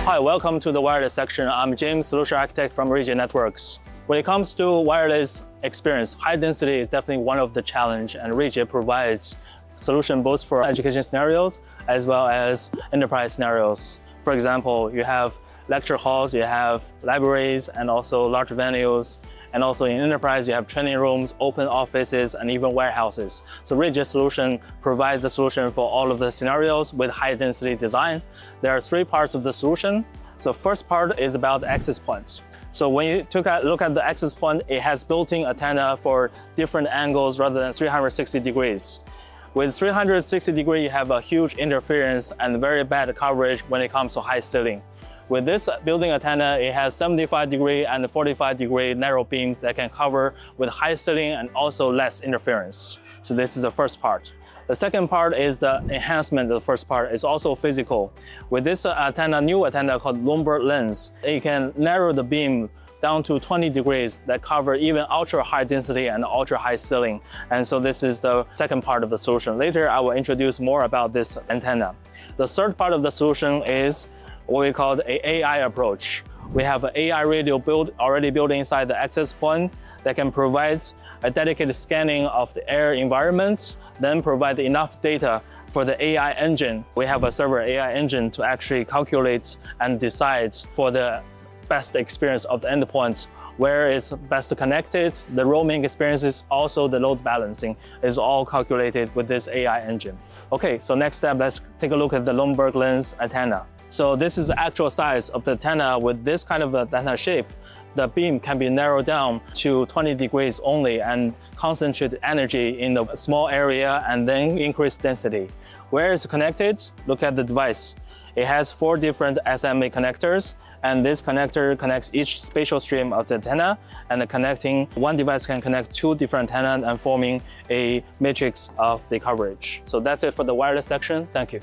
Hi, welcome to the wireless section. I'm James, solution architect from Ruijie Networks. When it comes to wireless experience, high density is definitely one of the challenge, and Ruijie provides solution both for education scenarios as well as enterprise scenarios. For example, you have lecture halls, you have libraries, and also large venues. And also in enterprise, you have training rooms, open offices, and even warehouses. So Ruijie solution provides the solution for all of the scenarios with high density design. There are 3 parts of the solution. So first part is about the access points. So when you look at the access point, it has built-in antenna for different angles rather than 360 degrees. With 360 degrees, you have a huge interference and very bad coverage when it comes to high ceiling. With this built-in antenna, it has 75-degree and 45-degree narrow beams that can cover with high ceiling and also less interference. So this is the first part. The second part is the enhancement of the first part. It's also physical. With this new antenna called Luneburg Lens, it can narrow the beam down to 20 degrees that cover even ultra high density and ultra high ceiling. And so this is the second part of the solution. Later, I will introduce more about this antenna. The third part of the solution is what we call the AI approach. We have an AI radio already built inside the access point that can provide a dedicated scanning of the air environment, then provide enough data for the AI engine. We have a server AI engine to actually calculate and decide for the best experience of the endpoint, where it's best connected, the roaming experiences, also the load balancing is all calculated with this AI engine. Okay, so next step, let's take a look at the Luneburg Lens antenna. So this is the actual size of the antenna. With this kind of antenna shape, the beam can be narrowed down to 20 degrees only and concentrate energy in a small area and then increase density. Where it's connected, look at the device. It has 4 different SMA connectors, and this connector connects each spatial stream of the antenna, and connecting one device can connect 2 different antennas and forming a matrix of the coverage. So that's it for the wireless section. Thank you.